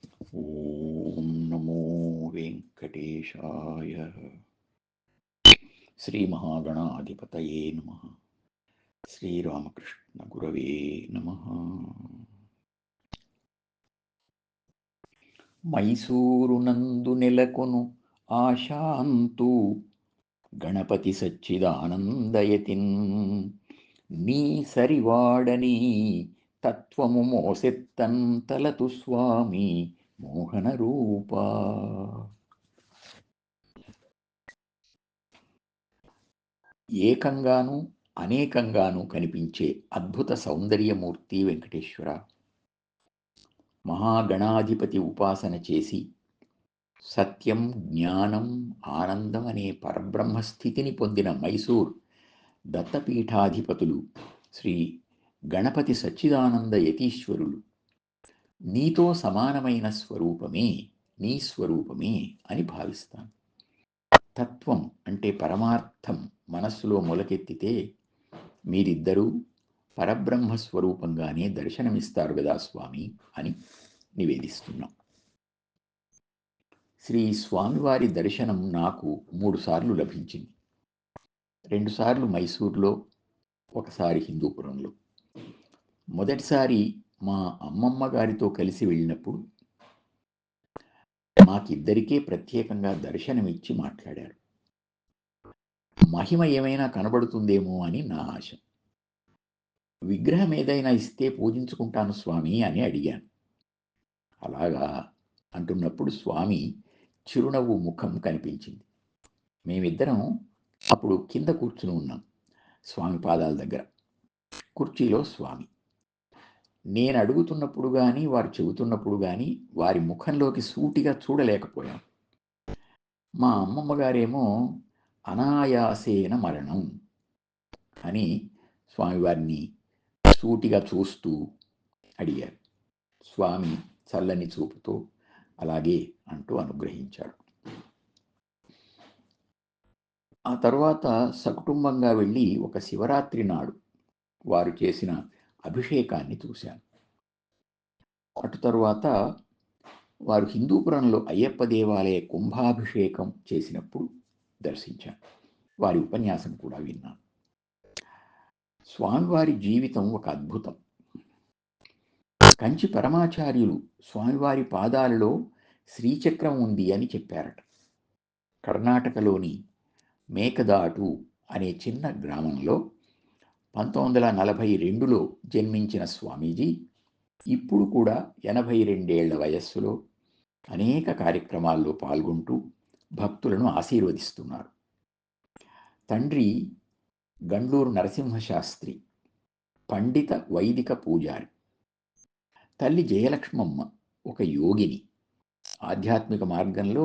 ఓం నమో వెంకటేశాయ. శ్రీ మహాగణాధిపతయే నమః. శ్రీరామకృష్ణ గురవే నమః. మైసూరునందు నెలకొను ఆశాంతు గణపతి సచ్చిదానందయతిన్ నీ సరివాడని తత్వము మోసెత్తన్ తలతు స్వామి మోహన రూపా. ఏకంగాను అనేకంగాను కనిపించే అద్భుత సౌందర్యమూర్తి వెంకటేశ్వర. మహాగణాధిపతి ఉపాసన చేసి సత్యం, జ్ఞానం, ఆనందం అనే పరబ్రహ్మస్థితిని పొందిన మైసూర్ దత్తపీఠాధిపతులు శ్రీ గణపతి సచ్చిదానంద యతీశ్వరులు నీతో సమానమైన స్వరూపమే, నీ స్వరూపమే అని భావిస్తాను. తత్వం అంటే పరమార్థం మనస్సులో మొలకెత్తితే మీరిద్దరూ పరబ్రహ్మ స్వరూపంగానే దర్శనమిస్తారు కదా స్వామి అని నివేదిస్తున్నాం. శ్రీ స్వామివారి దర్శనం నాకు 3 సార్లు లభించింది. 2 సార్లు మైసూర్లో, ఒకసారి హిందూపురంలో. మొదటిసారి మా అమ్మమ్మ గారితో కలిసి వెళ్ళినప్పుడు మాకిద్దరికే ప్రత్యేకంగా దర్శనమిచ్చి మాట్లాడారు. మహిమ ఏమైనా కనబడుతుందేమో అని నా ఆశ. విగ్రహం ఏదైనా ఇస్తే పూజించుకుంటాను స్వామి అని అడిగాను. అలాగా అంటున్నప్పుడు స్వామి చిరునవ్వు ముఖం కనిపించింది. మేమిద్దరం అప్పుడు కింద కూర్చుని ఉన్నాం, స్వామి పాదాల దగ్గర. కుర్చీలో స్వామి. నేను అడుగుతున్నప్పుడు కానీ వారు చెబుతున్నప్పుడు కానీ వారి ముఖంలోకి సూటిగా చూడలేకపోయాను. మా అమ్మమ్మ గారేమో అనాయాసేన మరణం అని స్వామివారిని సూటిగా చూస్తూ అడిగారు. స్వామి చల్లని చూపుతో అలాగే అంటూ అనుగ్రహించాడు. ఆ తర్వాత సకుటుంబంగా వెళ్ళి ఒక శివరాత్రి నాడు వారు చేసిన అభిషేకాన్ని చూశాను. అటు తరువాత వారు హిందూపురంలో అయ్యప్ప దేవాలయ కుంభాభిషేకం చేసినప్పుడు దర్శించాను. వారి ఉపన్యాసం కూడా విన్నాను. స్వామివారి జీవితం ఒక అద్భుతం. కంచి పరమాచార్యులు స్వామివారి పాదాలలో శ్రీచక్రం ఉంది అని చెప్పారట. కర్ణాటకలోని మేకదాటు అనే చిన్న గ్రామంలో 1942లో జన్మించిన స్వామీజీ ఇప్పుడు కూడా 82 ఏళ్ల వయస్సులో అనేక కార్యక్రమాల్లో పాల్గొంటూ భక్తులను ఆశీర్వదిస్తున్నారు. తండ్రి గండ్లూరు నరసింహశాస్త్రి, పండిత వైదిక పూజారి. తల్లి జయలక్ష్మమ్మ ఒక యోగిని. ఆధ్యాత్మిక మార్గంలో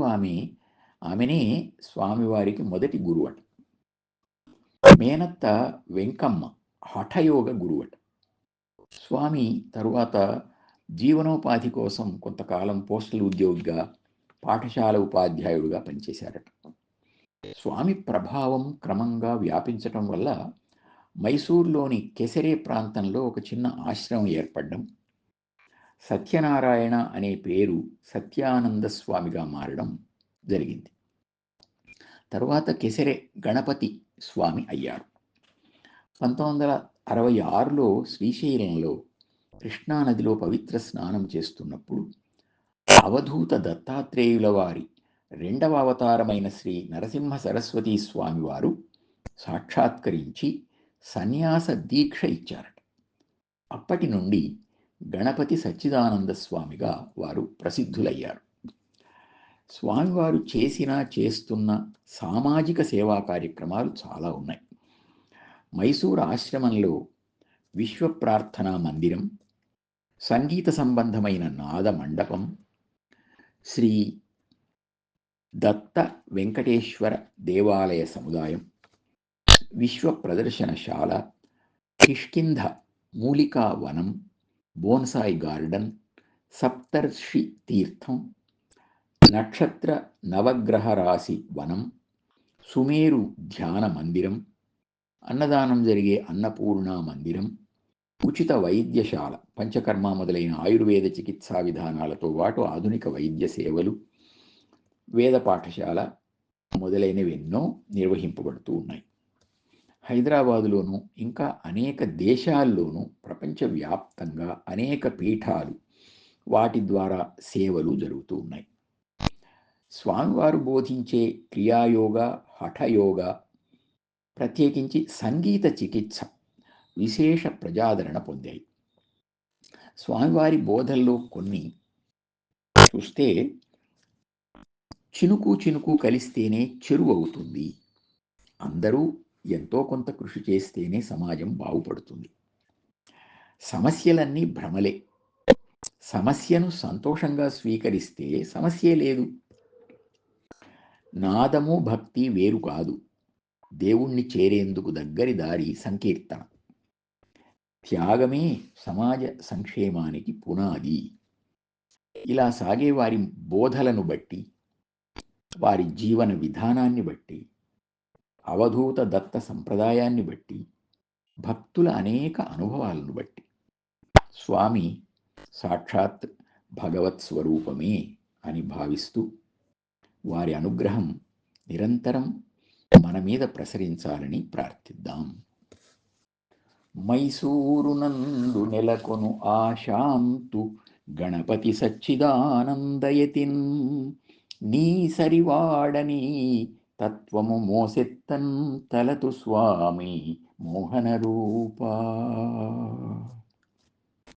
ఆమెనే స్వామివారికి మొదటి గురువట. మేనత్త వెంకమ్మ హఠయోగ గురువట. స్వామి తరువాత జీవనోపాధి కోసం కొంతకాలం పోస్టల్ ఉద్యోగిగా, పాఠశాల ఉపాధ్యాయుడిగా పనిచేశారట. స్వామి ప్రభావం క్రమంగా వ్యాపించటం వల్ల మైసూర్లోని కెసరే ప్రాంతంలో ఒక చిన్న ఆశ్రమం ఏర్పడడం, సత్యనారాయణ అనే పేరు సత్యానంద స్వామిగా మారడం జరిగింది. తరువాత కెసరే గణపతి స్వామి అయ్యారు. 1966లో శ్రీశైలంలో కృష్ణానదిలో పవిత్ర స్నానం చేస్తున్నప్పుడు అవధూత దత్తాత్రేయుల వారి 2వ అవతారమైన శ్రీ నరసింహ సరస్వతీ స్వామివారు సాక్షాత్కరించి సన్యాస దీక్ష ఇచ్చారట. అప్పటి నుండి గణపతి సచ్చిదానంద స్వామిగా వారు ప్రసిద్ధులయ్యారు. స్వామివారు చేస్తున్న సామాజిక సేవా కార్యక్రమాలు చాలా ఉన్నాయి. మైసూరు ఆశ్రమంలో విశ్వ ప్రార్థనా మందిరం, సంగీత సంబంధమైన నాద మండపం, శ్రీ దత్త వెంకటేశ్వర దేవాలయ సముదాయం, విశ్వ ప్రదర్శనశాల, కిష్కింధ మూలికా వనం, బోన్సాయి గార్డెన్, సప్తర్షి తీర్థం, నక్షత్ర నవగ్రహ రాశి వనం, సుమేరు ధ్యాన మందిరం, అన్నదానం జరిగే అన్నపూర్ణ మందిరం, ఉచిత వైద్యశాల, పంచకర్మ మొదలైన ఆయుర్వేద చికిత్సా విధానాలతో పాటు ఆధునిక వైద్య సేవలు, వేద పాఠశాల మొదలైనవి ఎన్నో నిర్వహింపబడుతూ ఉన్నాయి. హైదరాబాదులోను ఇంకా అనేక దేశాల్లోనూ ప్రపంచవ్యాప్తంగా అనేక పీఠాలు, వాటి ద్వారా సేవలు జరుగుతూ ఉన్నాయి. స్వామివారు బోధించే క్రియాయోగ, హఠయోగ, ప్రత్యేకించి సంగీత చికిత్స విశేష ప్రజాదరణ పొందాయి. స్వామివారి బోధల్లో కొన్ని చూస్తే, చినుకు చినుకు కలిస్తేనే చెరువు అవుతుంది, అందరూ ఎంతో కొంత కృషి చేస్తేనే సమాజం బాగుపడుతుంది, సమస్యలన్నీ భ్రమలే, సమస్యను సంతోషంగా స్వీకరిస్తే సమస్యే లేదు, నాదము భక్తి వేరు కాదు, దేవుణ్ణి చేరేందుకు దగ్గరి దారి సంకీర్తన, త్యాగమే సమాజ సంక్షేమానికి పునాది. ఇలా సాగే వారి బోధలను బట్టి, వారి జీవన విధానాన్ని బట్టి, అవధూత దత్త సంప్రదాయాన్ని బట్టి, భక్తుల అనేక అనుభవాలను బట్టి స్వామి సాక్షాత్ భగవత్ స్వరూపమే అని భావిస్తూ వారి అనుగ్రహం నిరంతరం మన మీద ప్రసరించాలని ప్రార్థిద్దాం. మైసూరునందు నెలకొను ఆశాంతు గణపతి సచ్చిదానందయతిన్, నీ సరివాడని తత్వము మోసెత్తన్ తలతు స్వామి మోహన రూపా.